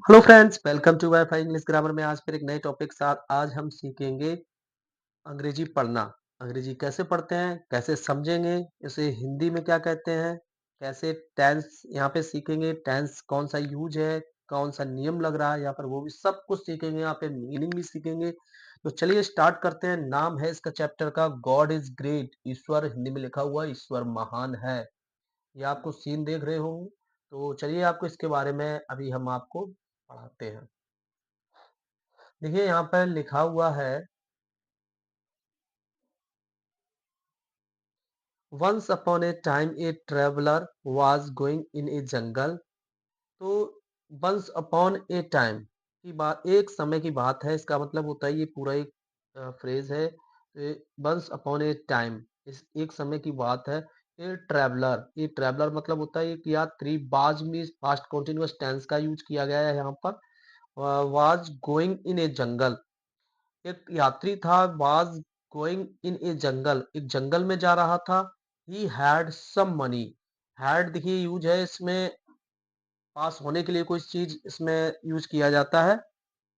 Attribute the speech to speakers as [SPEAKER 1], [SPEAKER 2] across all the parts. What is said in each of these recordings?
[SPEAKER 1] Hello friends, welcome to WiFi English grammar में आज फिर एक नए टॉपिक के साथ आज हम सीखेंगे अंग्रेजी पढ़ना। अंग्रेजी कैसे पढ़ते हैं, कैसे समझेंगे, इसे हिंदी में क्या कहते हैं, कैसे टेंस यहाँ पे सीखेंगे, टेंस कौन सा यूज है, कौन सा नियम लग रहा है यहाँ पर वो भी सब कुछ सीखेंगे, यहाँ पे मीनिंग भी सीखेंगे। तो चलिए स्टार्ट करते हैं। नाम है इसका चैप्टर का गॉड इज ग्रेट। ईश्वर हिंदी में लिखा हुआ है, ईश्वर महान है। ये आपको सीन देख रहे हो। तो चलिए आपको इसके बारे में अभी हम आपको पढ़ाते हैं। देखिए यहाँ पर लिखा हुआ है once upon a time a traveller was going in a jungle. तो वंस अपॉन ए टाइम की बात, एक समय की बात है, इसका मतलब होता है ये पूरा एक फ्रेज है। वंस अपॉन ए टाइम, इस एक समय की बात है। ये ट्रेवलर मतलब होता है एक यात्री। बाज में पास्ट कॉन्टिन्यूअस टेंस का यूज किया गया है यहाँ पर। वाज गोइंग इन ए जंगल, एक यात्री था। वाज गोइंग इन ए जंगल, एक जंगल में जा रहा था। He had some money. Had देखिए यूज है इसमें, पास होने के लिए कोई चीज इसमें यूज किया जाता है।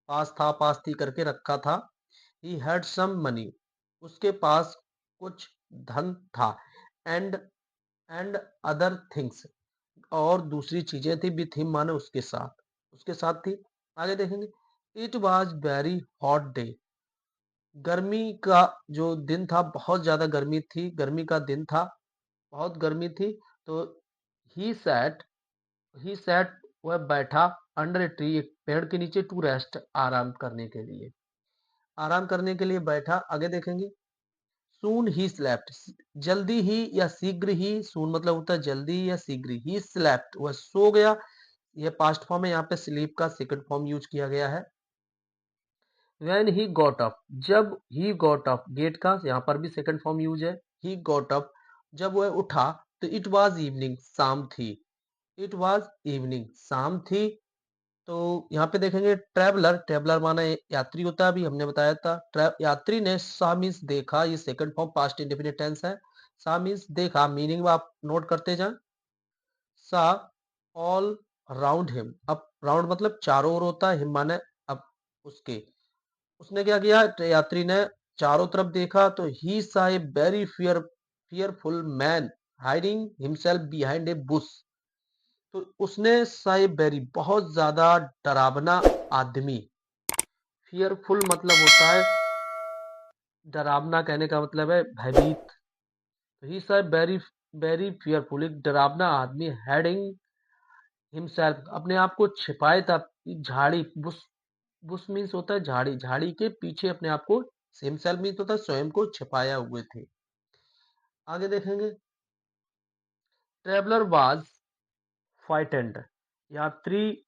[SPEAKER 1] पास था, पास थी करके रखा था। ही हैड सम मनी, उसके पास कुछ धन था। एंड एंड अदर थिंग्स, और दूसरी चीजें थी। विथ हिम माने उसके साथ, उसके साथ थी। आगे देखेंगे। It was very hot day, गर्मी का जो दिन था, बहुत ज्यादा गर्मी थी, गर्मी का दिन था, बहुत गर्मी थी। तो ही सैट ही सैट वह बैठा अंडर ए ट्री, एक पेड़ के नीचे, टू रेस्ट, आराम करने के लिए, आराम करने के लिए बैठा। आगे देखेंगे। सून ही स्लेप्ट, जल्दी ही या शीघ्र ही, सून मतलब होता है जल्दी या शीघ्र ही। स्लेप्ट वह सो गया, यह पास्ट फॉर्म है, यहाँ पे स्लीप का सेकंड फॉर्म यूज किया गया है। When he got up, जब he got up, गेट का यहाँ पर भी सेकंड फॉर्म यूज है। he got up, जब वह उठा, तो it was evening, शाम थी। it was evening, शाम थी। तो यहाँ पे देखेंगे ट्रेवलर, ट्रेवलर माना यात्री होता है, अभी हमने बताया था। यात्री ने सा मीन्स देखा, ये second form past indefinite tense है। सा मीन्स देखा, मीनिंग आप नोट करते जाएं। सा ऑल राउंड हिम, अब राउंड मतलब चारों ओर होता है, हिम माने अब उसके। उसने क्या किया, यात्री ने चारों तरफ देखा, तो ही सा a very fearful man hiding himself behind a Bush. तो उसने सा ए वेरी, बहुत ज्यादा डरावना आदमी। फियरफुल मतलब होता है डरावना, कहने का मतलब है भयभीत। तो ही सा वेरी वेरी फियरफुल, एक डरावना आदमी, हाइडिंग हिमसेल्फ, अपने आप को छिपाए था। झाड़ी, बुश, बुश मीन्स होता है झाड़ी, झाड़ी के पीछे अपने आप को, हिमसेल्फ मीन्स होता है स्वयं को छिपाया हुए थे। आगे देखेंगे। ट्रेवलर वाज फ्राइटेंड, यात्री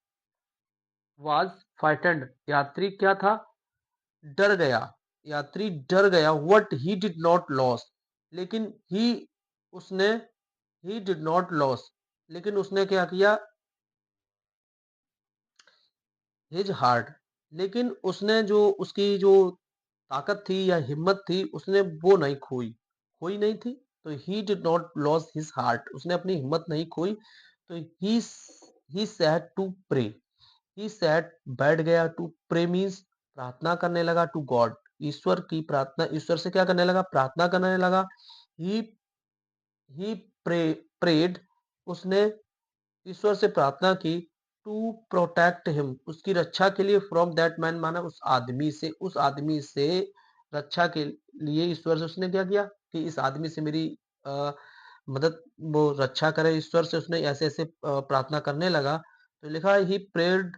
[SPEAKER 1] वाज फ्राइटेंड, यात्री क्या था, डर गया। यात्री डर गया। What he did not loss, लेकिन ही, उसने, ही डिड नॉट लॉस, लेकिन उसने क्या किया, हिज हार्ट, लेकिन उसने जो उसकी जो ताकत थी या हिम्मत थी, उसने वो नहीं खोई, खोई नहीं थी। तो he did not lose his heart, उसने अपनी हिम्मत नहीं खोई। तो he said to pray, he said बैठ गया, टू प्रे मीन्स प्रार्थना करने लगा, टू गॉड, ईश्वर की प्रार्थना, ईश्वर से क्या करने लगा, प्रार्थना करने लगा। ही ही प्रेड, उसने ईश्वर से प्रार्थना की। टू प्रोटेक्ट हिम, उसकी रक्षा के लिए। फ्रॉम दैट मैन माना उस आदमी से, उस आदमी से रक्षा के लिए ईश्वर से उसने क्या किया कि इस आदमी से मेरी अ, मदद, वो रक्षा करे। ईश्वर से उसने ऐसे ऐसे प्रार्थना करने लगा। तो लिखा है ही प्रेड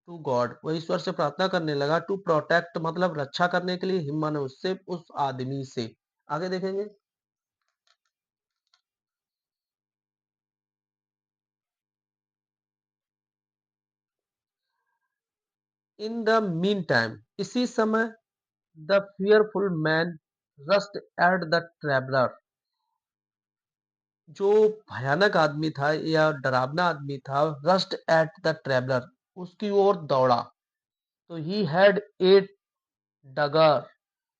[SPEAKER 1] टू गॉड, वह ईश्वर से प्रार्थना करने लगा। टू प्रोटेक्ट मतलब रक्षा करने के लिए, हिम माने उससे, उस आदमी से। आगे देखेंगे। इन द मीन टाइम, इसी समय, the fearful man rushed at the traveler, जो भयानक आदमी था या डरावना आदमी था, रस्ट एट द ट्रेवलर, उसकी ओर दौड़ा। तो ही हैड ए डगर,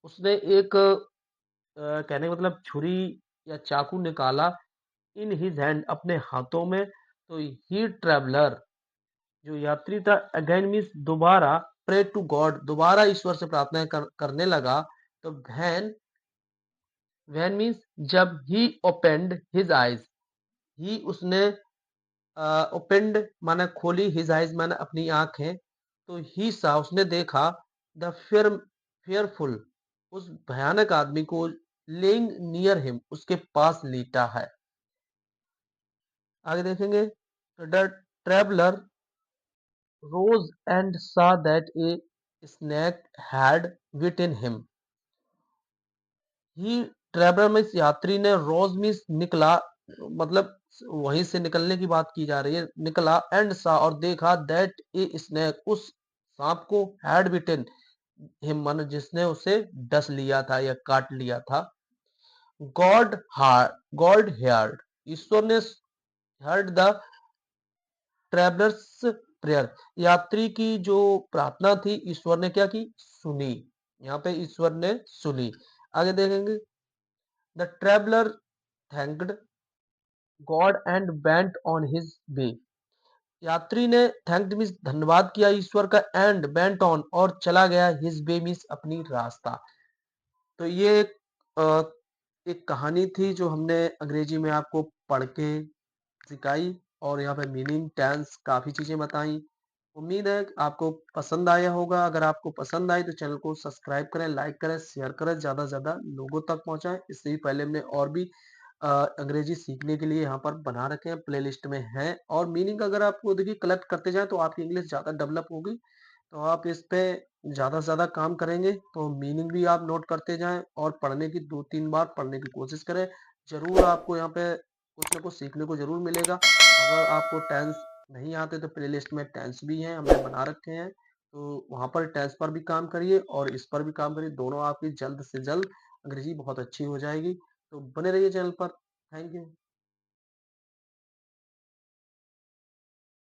[SPEAKER 1] उसने एक कहने का मतलब छुरी या चाकू निकाला। इन हिज हैंड, अपने हाथों में। तो ही ट्रेवलर, जो यात्री था अगेन मीन्स दोबारा, प्रे टू गॉड दोबारा ईश्वर से प्रार्थना करने लगा। तो व्हेन मीन्स जब ही ओपेंड हिज आईज, ही उसने ओपेंड माने खोली, हिज आईज माने अपनी आंखें। तो ही सा उसने देखा द फेयरफुल उस भयानक आदमी को, लेइंग नियर हिम उसके पास लेटा है। आगे देखेंगे, the traveller rose and saw that a snake had bitten him. He traveller में इस यात्री ने रोज मीन्स निकला, मतलब वहीं से निकलने की बात की जा रही है। निकला एंड सा और देखा दैट ए स्नेक उस सांप को हैड बिटेन हिम मन जिसने उसे डस लिया था या काट लिया था। गॉड हेयर्ड ईश्वर ने हर्ड द ट्रैवलर्स प्रेयर यात्री की जो प्रार्थना थी ईश्वर ने क्या की, सुनी। यहाँ पे ईश्वर ने सुनी। आगे देखेंगे, the traveller thanked God and went on his way. यात्री ने थैंक्ड मीन्स धन्यवाद किया ईश्वर का, एंड वेंट ऑन और चला गया, हिज वे मीन्स अपनी रास्ता। तो ये अ, एक कहानी थी जो हमने अंग्रेजी में आपको पढ़ के सिखाई, और यहाँ पे मीनिंग, टेंस काफ़ी चीज़ें बताई। उम्मीद है कि आपको पसंद आया होगा। अगर आपको पसंद आई तो चैनल को सब्सक्राइब करें, लाइक करें, शेयर करें, ज़्यादा से ज़्यादा लोगों तक पहुँचाएँ। इससे भी पहले हमने और भी अंग्रेजी सीखने के लिए यहाँ पर बना रखे हैं, प्लेलिस्ट में हैं। और मीनिंग अगर आपको देखिए कलेक्ट करते जाएँ तो आपकी इंग्लिश ज़्यादा डेवलप होगी। तो आप इस पे ज़्यादा से ज़्यादा काम करेंगे तो मीनिंग भी आप नोट करते जाएँ, और पढ़ने की 2-3 बार पढ़ने की कोशिश करें। ज़रूर आपको यहाँ पे कुछ ना कुछ सीखने को ज़रूर मिलेगा। अगर आपको टेंस नहीं आते तो प्लेलिस्ट में टेंस भी हैं, हमने बना रखे हैं। तो वहाँ पर टेंस पर भी काम करिए और इस पर भी काम करिए। दोनों आपकी जल्द से जल्द अंग्रेज़ी बहुत अच्छी हो जाएगी। तो बने रहिए चैनल पर। Thank you.